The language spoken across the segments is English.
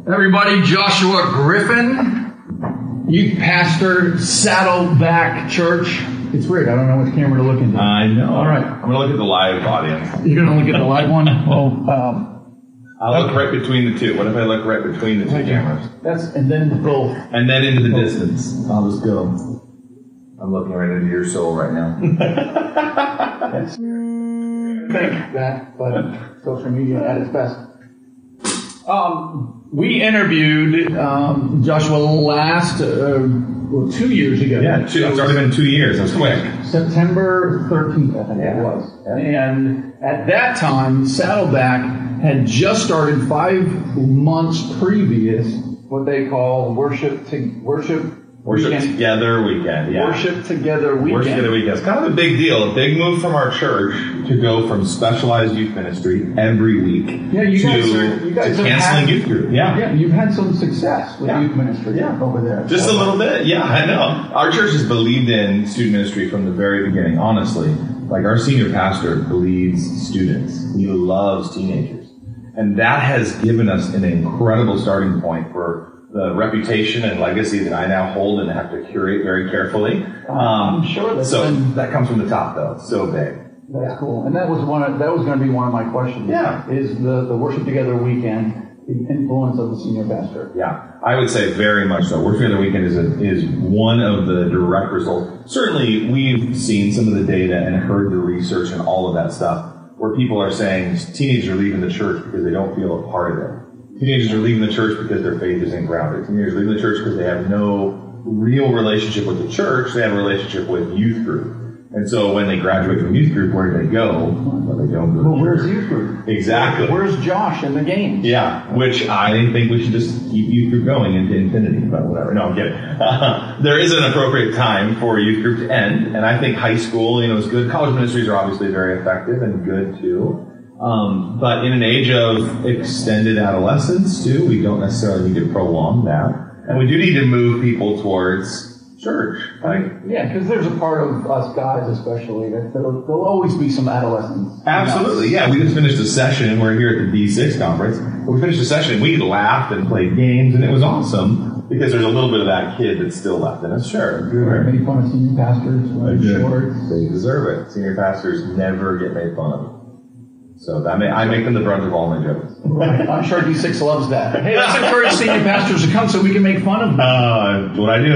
Everybody, Joshua Griffin, youth pastor, Saddleback Church. It's weird. I don't know which camera to look into. I know. All right. I'm going to look at the live audience. You're going to look at the live one? Well, I'll look right between the two. What if I look right between the two cameras? And then both. And then into the distance. I'll just go. I'm looking right into your soul right now. That's think that, but social media at its best. We interviewed Joshua last 2 years ago. Yeah, it's already been 2 years. That's quick. September 13th, I think it was. Yeah. And at that time, Saddleback had just started 5 months previous what they call Worship Together Weekend. Yeah. Worship Together Weekend. Worship Together Weekend. It's kind of a big deal. A big move from our church to go from specialized youth ministry every week to canceling youth group. Yeah, you've had some success with youth ministry over there. Just a little bit. Yeah, I know. Our church has believed in student ministry from the very beginning, honestly. Like our senior pastor believes students. He loves teenagers. And that has given us an incredible starting point for the reputation and legacy that I now hold and have to curate very carefully. I'm sure that comes from the top, though. It's so big. That's cool. And that was going to be one of my questions. Yeah. Is the Worship Together Weekend the influence of the senior pastor? Yeah, I would say very much so. Worship Together Weekend is one of the direct results. Certainly, we've seen some of the data and heard the research and all of that stuff where people are saying teenagers are leaving the church because they don't feel a part of it. Teenagers are leaving the church because their faith isn't grounded. Teenagers are leaving the church because they have no real relationship with the church. They have a relationship with youth group. And so when they graduate from youth group, where do they go? Well, they don't go to church. Where's youth group? Exactly. Where's Josh in the games? Yeah, which I think we should just keep youth group going into infinity, but whatever. No, I'm kidding. There is an appropriate time for youth group to end, and I think high school, is good. College ministries are obviously very effective and good too. But in an age of extended adolescence, too, we don't necessarily need to prolong that. And we do need to move people towards church. Because there's a part of us guys especially that there'll always be some adolescence. Absolutely, yeah. We just finished a session. We're here at the D6 conference. We finished a session. We laughed and played games, and it was awesome because there's a little bit of that kid that's still left in us. Sure. Made fun of senior pastors. They deserve it. Senior pastors never get made fun of. So I make them the brunt of all my jokes. Right. I'm sure D6 loves that. Hey, let's encourage senior pastors to come so we can make fun of them. That's what I do.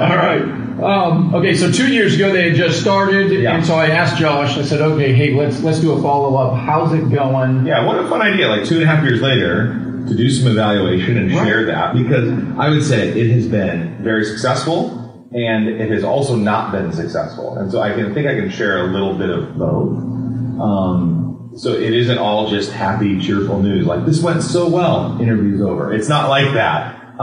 All right. Okay, so 2 years ago they had just started, and so I asked Josh, I said, okay, hey, let's do a follow-up. How's it going? Yeah, what a fun idea, 2.5 years later, to do some evaluation and share that, because I would say it has been very successful, and it has also not been successful. And so I think I can share a little bit of both. So it isn't all just happy, cheerful news. This went so well, interview's over. It's not like that.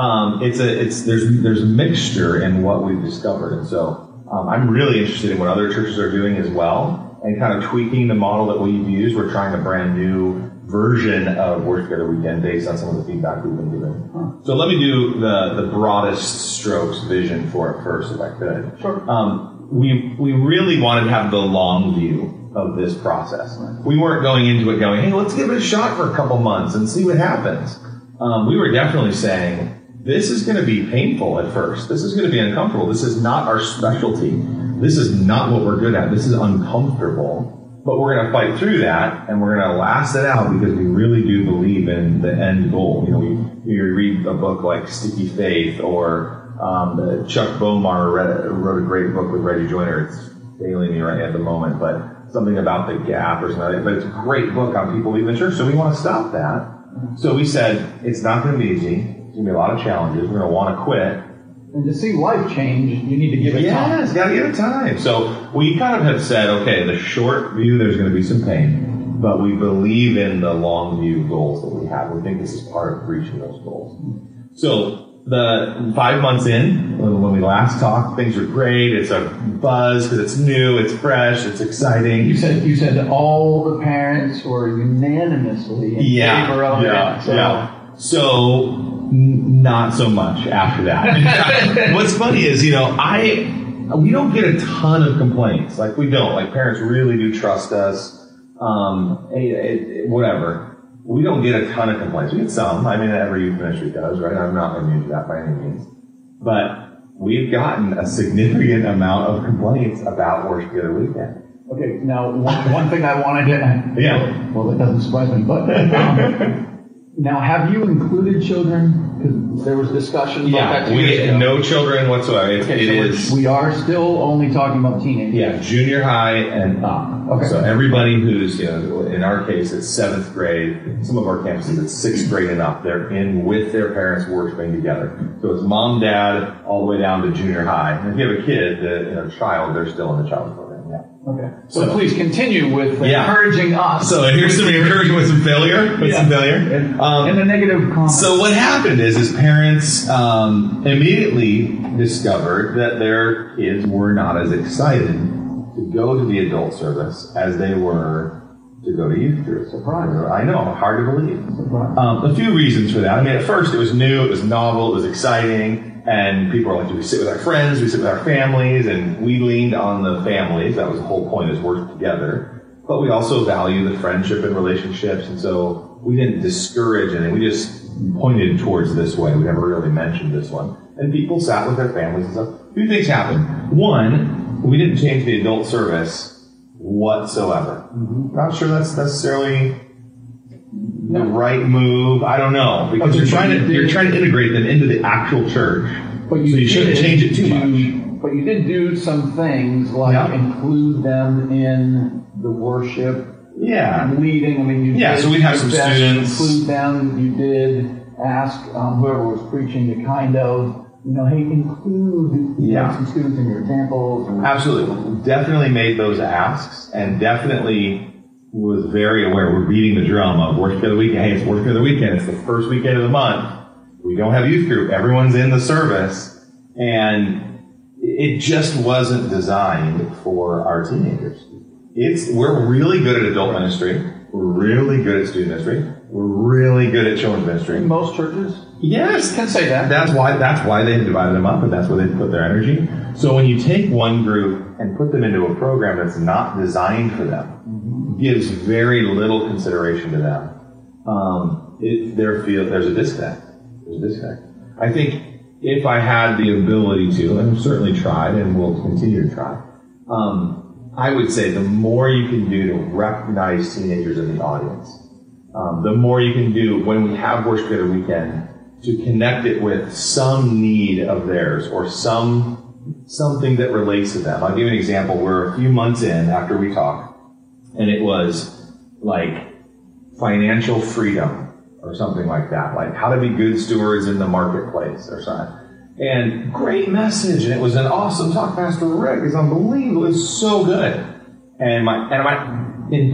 There's a mixture in what we've discovered. And so, I'm really interested in what other churches are doing as well and kind of tweaking the model that we've used. We're trying a brand new version of Worship Together Weekend based on some of the feedback we've been given. So let me do the broadest strokes vision for it first, if I could. Sure. We really wanted to have the long view of this process. We weren't going into it going, hey, let's give it a shot for a couple months and see what happens. We were definitely saying, this is going to be painful at first. This is going to be uncomfortable. This is not our specialty. This is not what we're good at. This is uncomfortable. But we're going to fight through that, and we're going to last it out because we really do believe in the end goal. You read a book like Sticky Faith, or Chuck Bomar wrote a great book with Reggie Joyner. It's failing me right at the moment, but something about the gap or something. But it's a great book on people leaving the church, so we want to stop that. So we said, it's not going to be easy. There's going to be a lot of challenges. We're going to want to quit. And to see life change, you need to give it time. Yes, got to give it time. So we kind of have said, okay, the short view, there's going to be some pain, but we believe in the long view goals that we have. We think this is part of reaching those goals. So the 5 months in, when we last talked, things are great. It's a buzz because it's new, it's fresh, it's exciting. You said all the parents were unanimously in favor of it. So not so much after that. What's funny is, we don't get a ton of complaints. We don't. Parents really do trust us. Whatever. we don't get a ton of complaints. We get some. I mean, every youth ministry does, right? I'm not immune to that by any means. But we've gotten a significant amount of complaints about Worship Together Weekend. Okay, now one thing I wanted to... Well, that doesn't surprise me, but... now, have you included children? Because there was discussion about that 2 years ago. No children whatsoever. We are still only talking about teenagers. Yeah, junior high and up. Okay. So everybody who's, in our case, it's 7th grade. Some of our campuses, it's 6th grade and up. They're in with their parents worshiping together. So it's mom, dad, all the way down to junior high. And if you have a kid, a child, they're still in the child's program. Yeah. Okay. So please continue with encouraging us. So here's some encouragement with some failure. And the negative comments. So what happened is parents immediately discovered that their kids were not as excited to go to the adult service as they were to go to youth group. Surprise. I know, hard to believe. Surprise. A few reasons for that. I mean, at first it was new, it was novel, it was exciting, and people were like, do we sit with our friends, we sit with our families, and we leaned on the families. That was the whole point, is work together. But we also value the friendship and relationships, and so we didn't discourage anything. We just pointed towards this way. We never really mentioned this one. And people sat with their families and stuff. A few things happened. One, we didn't change the adult service whatsoever. Mm-hmm. Not sure that's necessarily the right move. I don't know, because you're trying to integrate them into the actual church. But you shouldn't change it too much. But you did do some things like include them in the worship. Yeah. Leading. I mean, you did so we'd have some students include them. You did ask whoever was preaching to kind of, hey, include some students in your examples. Absolutely. Definitely made those asks, and definitely was very aware. We're beating the drum of Worship Together Weekend. Hey, it's Worship Together Weekend. It's the first weekend of the month. We don't have youth group. Everyone's in the service. And it just wasn't designed for our teenagers. We're really good at adult ministry. We're really good at student ministry. We're really good at children's ministry. In most churches? Yes. Can say that. That's why they divided them up, and that's where they put their energy. So when you take one group and put them into a program that's not designed for them, gives very little consideration to them, there's a disconnect. I think if I had the ability to, and I've certainly tried and will continue to try, I would say the more you can do to recognize teenagers in the audience, the more you can do when we have Worship Together Weekend to connect it with some need of theirs or something that relates to them. I'll give you an example. We're a few months in after we talked, and it was like financial freedom or something like that, like how to be good stewards in the marketplace or something. And great message, and it was an awesome talk. Pastor Rick is unbelievable. It's so good. And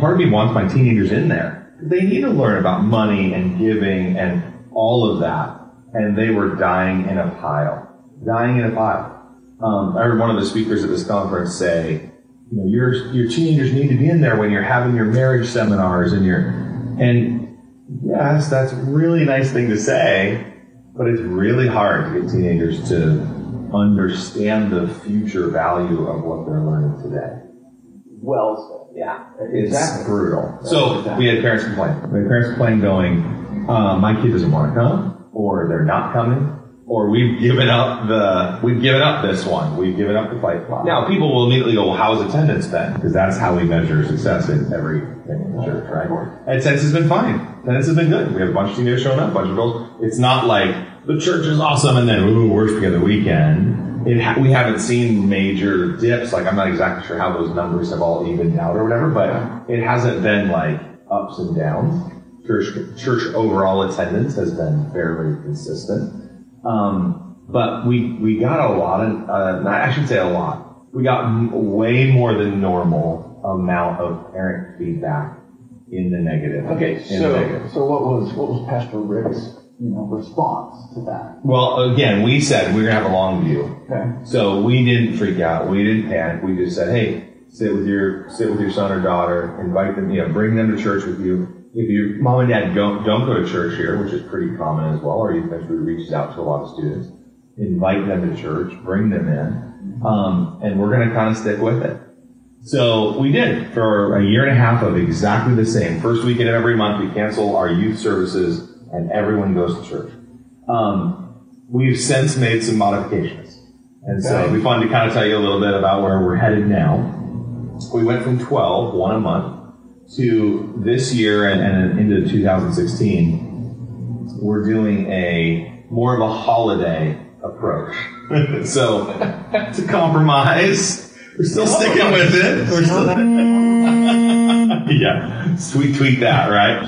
part of me wants my teenagers in there. They need to learn about money and giving and all of that. And they were dying in a pile. I heard one of the speakers at this conference say, your teenagers need to be in there when you're having your marriage seminars and yes, that's a really nice thing to say, but it's really hard to get teenagers to understand the future value of what they're learning today. Well said. Yeah. It's brutal. So we had parents complain going, my kid doesn't want to come, or they're not coming, or we've given up this one. We've given up the fight. Wow. Now people will immediately go, well, how's attendance been? Because that's how we measure success in everything in the church, right? Attendance has been fine. Attendance has been good. We have a bunch of teenagers showing up, a bunch of adults. It's not like the church is awesome and then Worship Together Weekend. We haven't seen major dips. Like, I'm not exactly sure how those numbers have all evened out or whatever, but it hasn't been like ups and downs. Church overall attendance has been fairly consistent. But we got a lot of, I should say a lot. We got way more than normal amount of parent feedback in the negative. Okay, so what was Pastor Rick's response to that? Well, again, we said we're gonna have a long view. Okay. So we didn't freak out. We didn't panic. We just said, hey, sit with your son or daughter, invite them, bring them to church with you. If your mom and dad don't go to church here, which is pretty common as well, or you eventually reaches out to a lot of students, invite them to church, bring them in, and we're going to kind of stick with it. So we did for a year and a half of exactly the same. First weekend of every month, we cancel our youth services and everyone goes to church. We've since made some modifications. And so it'd be fun to kind of tell you a little bit about where we're headed now. We went from 12, one a month, to this year and into 2016, we're doing more of a holiday approach. So to compromise, we're still sticking with it. We're still yeah, sweet tweak that, right?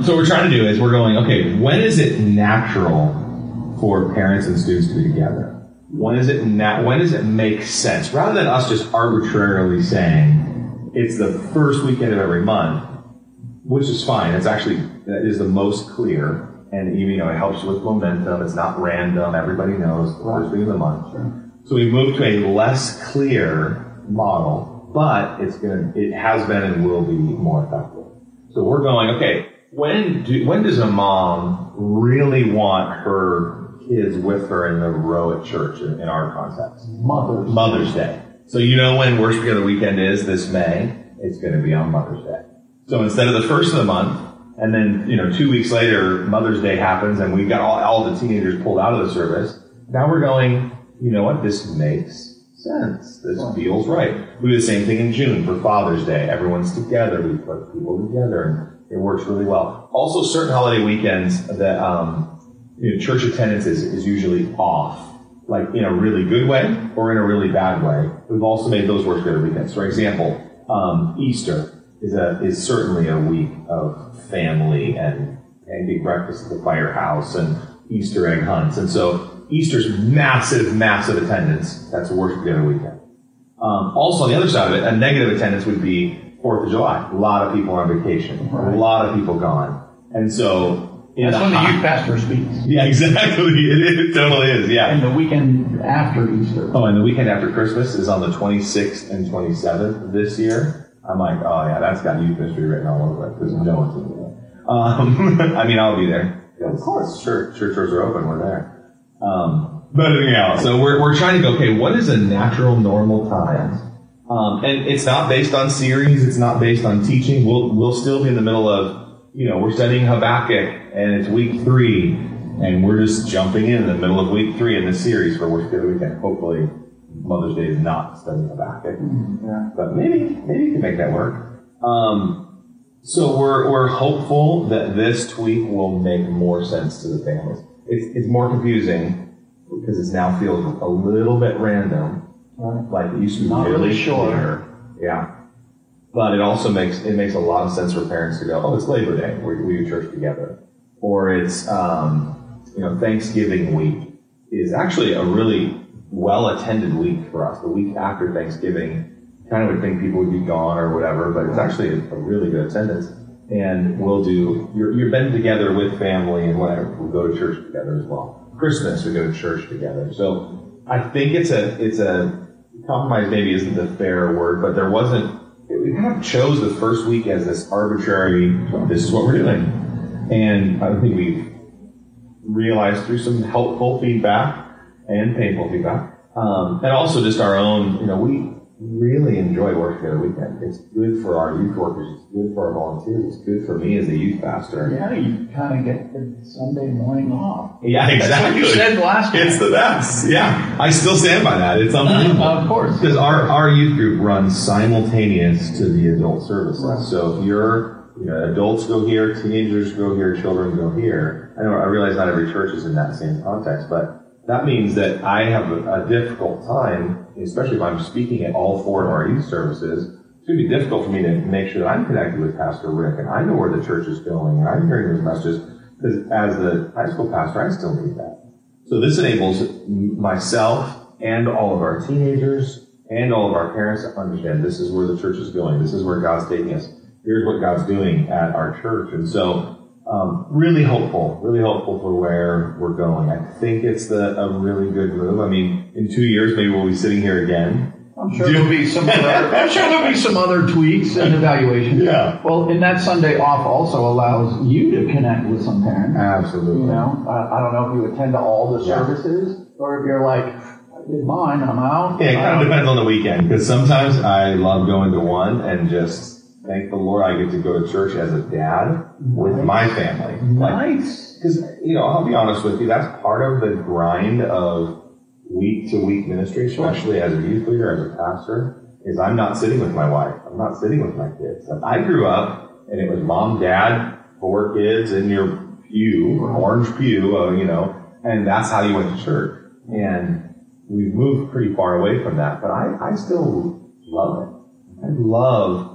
So what we're trying to do is we're going, okay, when is it natural for parents and students to be together? When does it make sense? Rather than us just arbitrarily saying it's the first weekend of every month, which is fine. That is the most clear. And it helps you with momentum. It's not random. Everybody knows the first week of the month. Sure. So we moved to a less clear model, but it has been and will be more effective. So we're going, okay, when does a mom really want her kids with her in the row at church in our context? Mother's Day. So when Worship Together Weekend is this May, it's going to be on Mother's Day. So instead of the first of the month, and then 2 weeks later, Mother's Day happens, and we've got all the teenagers pulled out of the service. Now we're going, you know what? This makes sense. This feels right. We do the same thing in June for Father's Day. Everyone's together. We put people together, and it works really well. Also, certain holiday weekends that church attendance is usually off, like in a really good way or in a really bad way. We've also made those work together weekends. For example, Easter is certainly a week of family and big breakfast at the firehouse and Easter egg hunts. And so Easter's massive, massive attendance. That's a worship together weekend. Also on the other side of it, a negative attendance would be 4th of July. A lot of people on vacation. Right. A lot of people gone. And so that's when the youth pastor speaks. Yeah, exactly. It totally is, yeah. And the weekend after Easter. Oh, and the weekend after Christmas is on the 26th and 27th this year. I'm like, oh yeah, that's got youth ministry written all over it, because no one's going to do it. I'll be there. Of course. Church doors are open, we're there. But anyhow, so we're trying to go, okay, what is a natural, normal time? And it's not based on series, it's not based on teaching. We'll still be in the middle of, we're studying Habakkuk, and it's week 3, and we're just jumping in the middle of week 3 in this series for Worship Together Weekend. Hopefully, Mother's Day is not studying Habakkuk, but maybe you can make that work. So we're hopeful that this tweak will make more sense to the families. It's more confusing because it now feels a little bit random, like it used to be not really sure. Clear. Yeah. But it also makes a lot of sense for parents to go, oh, it's Labor Day, we do church together. Or it's, Thanksgiving week is actually a really well-attended week for us. The week after Thanksgiving, kind of would think people would be gone or whatever, but it's actually a really good attendance. And we'll do, you're been together with family and whatever. We'll go to church together as well. Christmas, we go to church together. So I think it's a compromise maybe isn't the fair word, but we kind of chose the first week as this arbitrary, this is what we're doing. And I think we've realized through some helpful feedback and painful feedback, and also just our own, we really enjoy Worship Together Weekend. It's good for our youth workers, it's good for our volunteers, it's good for me as a youth pastor. Yeah, you kind of get the Sunday morning off. Yeah, exactly. That's what you said last time. It's the best. Yeah, I still stand by that. It's unbelievable. Of course. Because our youth group runs simultaneous to the adult services. Right. So if adults go here, teenagers go here, children go here. I realize not every church is in that same context, but that means that I have a difficult time, especially if I'm speaking at all 4 of our youth services. It's going to be difficult for me to make sure that I'm connected with Pastor Rick and I know where the church is going and I'm hearing those messages, because as the high school pastor, I still need that. So this enables myself and all of our teenagers and all of our parents to understand this is where the church is going. This is where God's taking us. Here's what God's doing at our church. And so really hopeful for where we're going. I think it's a really good move. I mean, in 2 years, maybe we'll be sitting here again. I'm sure there'll be some other tweaks and evaluations. Yeah. Well, and that Sunday off also allows you to connect with some parents. Absolutely. I don't know if you attend to all the services or if you're like, did mine, I'm out. Yeah, it kind of depends on the weekend, because sometimes I love going to one and just thank the Lord I get to go to church as a dad with my family. Nice. Because, I'll be honest with you, that's part of the grind of week-to-week ministry, especially as a youth leader, as a pastor, is I'm not sitting with my wife. I'm not sitting with my kids. I grew up, and it was mom, dad, 4 kids in your pew, orange pew, and that's how you went to church. And we've moved pretty far away from that, but I still love it. I love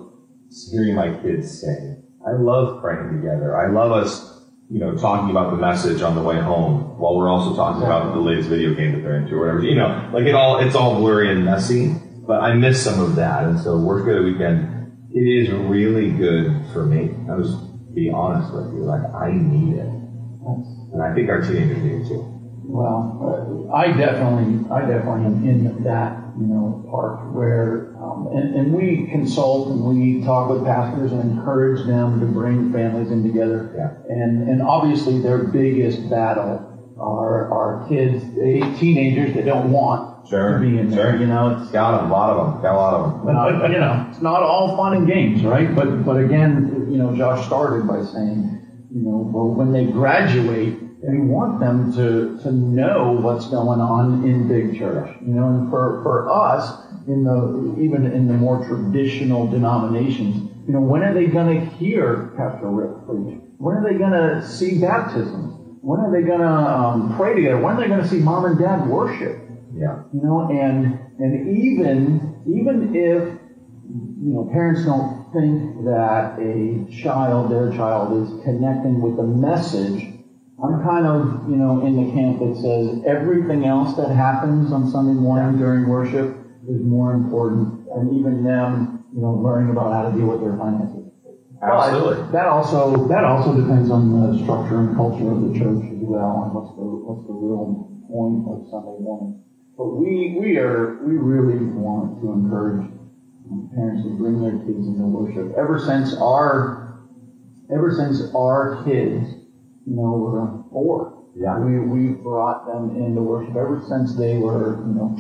hearing my kids sing. I love praying together. I love us, talking about the message on the way home while we're also talking about the latest video game that they're into or whatever. It's all blurry and messy, but I miss some of that. And so Worship Together Weekend, it is really good for me. I'll just be honest with you. I need it. And I think our teenagers need it too. Well, I definitely am in that, part where, and we consult and we talk with pastors and encourage them to bring families in together. Yeah. And obviously their biggest battle are kids, teenagers that don't want to be in there. It's got a lot of them. But, it's not all fun and games, right? But again, Josh started by saying, when they graduate, we want them to know what's going on in big church. And for us, even in the more traditional denominations, when are they going to hear Pastor Rick preach? When are they going to see baptisms? When are they going to pray together? When are they going to see mom and dad worship? Yeah. And even if parents don't think that their child is connecting with the message, I'm kind of, in the camp that says everything else that happens on Sunday morning during worship is more important than even them, learning about how to deal with their finances. Absolutely. But that also depends on the structure and culture of the church as well, and what's the real point of Sunday morning. But we really want to encourage parents to bring their kids into worship. Ever since our kids, were 4. Yeah. We brought them into worship ever since they were,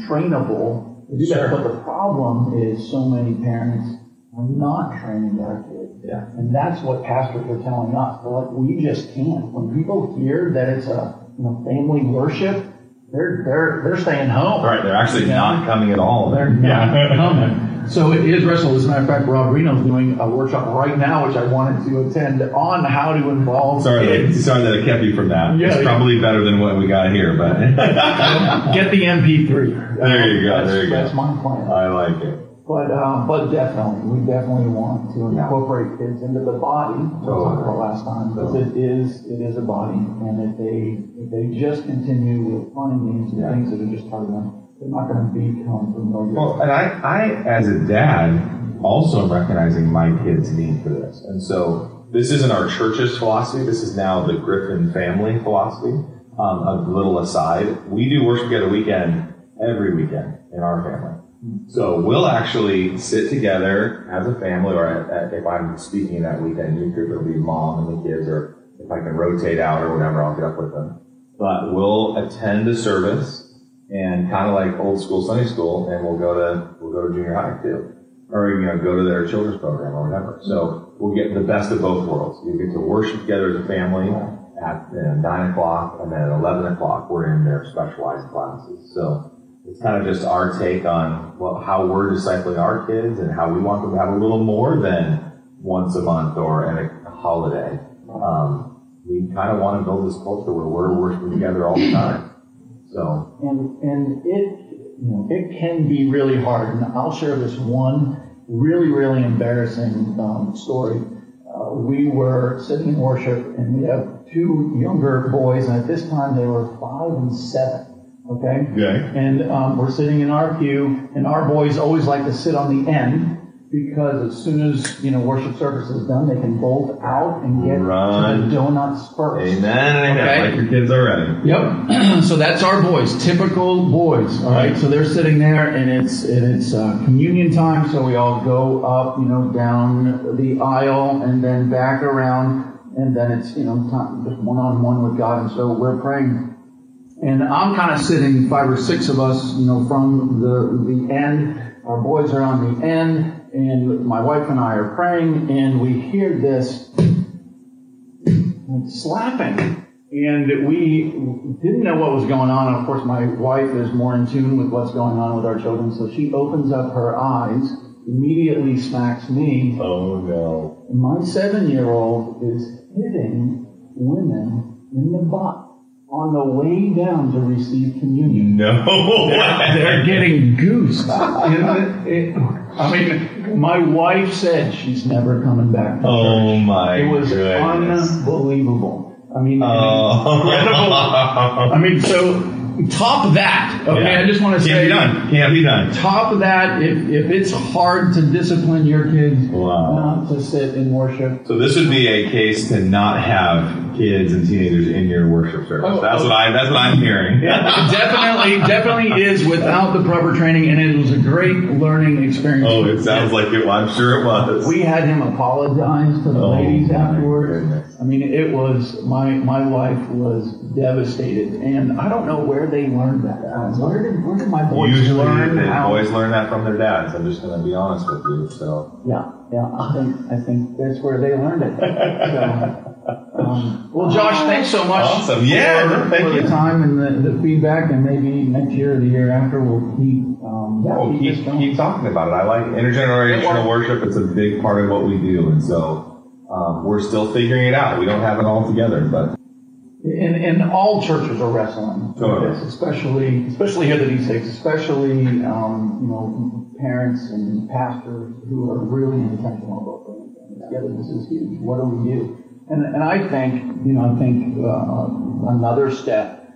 trainable to do that. But the problem is so many parents are not training their kids. Yeah. And that's what pastors are telling us. They're like, we just can't. When people hear that it's a family worship, they're staying home. Right, they're actually not coming at all. They're not coming. So it is wrestle. As a matter of fact, Rob Reno's doing a workshop right now, which I wanted to attend, on how to involve kids. Sorry that I kept you from that. Yeah, it's probably better than what we got here, but get the MP3. There you go. That's my plan. I like it. But definitely, we definitely want to incorporate kids into the body. We talked about last time, because it is a body, and if they just continue with fun and games and things that are just part of them, they're not going to become familiar. Well, and I as a dad also am recognizing my kids' need for this, and so this isn't our church's philosophy. This is now the Griffin family philosophy. A little aside, we do Worship Together Weekend every weekend in our family. So we'll actually sit together as a family, or if I'm speaking that weekend, it'll be mom and the kids, or if I can rotate out or whatever, I'll get up with them. But we'll attend a service, and kind of like old school Sunday school, and we'll go to junior high too, or go to their children's program or whatever. So we'll get the best of both worlds. You get to worship together as a family at 9 o'clock, and then at 11 o'clock we're in their specialized classes. So it's kind of just our take on how we're discipling our kids and how we want them to have a little more than once a month or a holiday. We kind of want to build this culture where we're working together all the time. So and it can be really hard. And I'll share this one really, really embarrassing story. We were sitting in worship, and we have 2 younger boys, and at this time they were 5 and 7. Okay? And we're sitting in our pew, and our boys always like to sit on the end, because as soon as worship service is done, they can bolt out and get to the donuts first. Amen. Okay? Like your kids already. Yep. So that's our boys, typical boys. All right. So they're sitting there, and it's communion time. So we all go up, down the aisle, and then back around, and then it's time just one-on-one with God. And so we're praying. And I'm kind of sitting, 5 or 6 of us, from the end. Our boys are on the end, and my wife and I are praying, and we hear this slapping. And we didn't know what was going on. And of course, my wife is more in tune with what's going on with our children, so she opens up her eyes, immediately smacks me. Oh, no. And my 7-year-old is hitting women in the butt on the way down to receive communion. No. They're getting goosed. My wife said she's never coming back to church. Oh, my It was goodness. unbelievable. Incredible. So top that. Okay, yeah. I just want to say. Can't be done. Top of that, if it's hard to discipline your kids not to sit in worship. So this would be a case to not have kids and teenagers in your worship service. That's what I'm hearing. Yeah, definitely is without the proper training, and it was a great learning experience. Oh, it sounds like it. I'm sure it was. We had him apologize to the ladies afterwards. Goodness. It was my wife was devastated, and I don't know where they learned that. Where did my boys learn? Boys learn that from their dads. I'm just going to be honest with you. So yeah. I think that's where they learned it. Well, Josh, thanks so much. Awesome. For the time and the feedback, and maybe next year or the year after we'll keep talking about it. I like intergenerational worship. It's a big part of what we do, and so we're still figuring it out. We don't have it all together, but. And all churches are wrestling with this, especially here at E6, especially parents and pastors who are really intentional about putting things together. This is huge. What do we do? And I think another step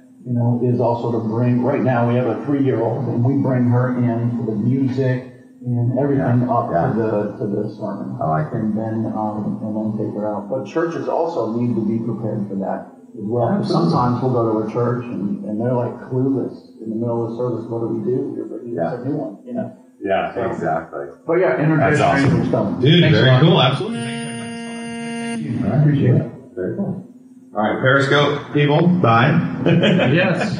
is also to bring. Right now we have a 3-year-old, and we bring her in for the music and everything up to the sermon. I like it. And then take her out. But churches also need to be prepared for that. Well, sometimes we'll go to a church and they're like clueless in the middle of the service. What do we do? You're bringing us a new one, Yeah, exactly. But intergenerational stuff. Dude, Thanks very cool. Absolutely. I appreciate it. Very cool. All right, Periscope people, bye. Yes.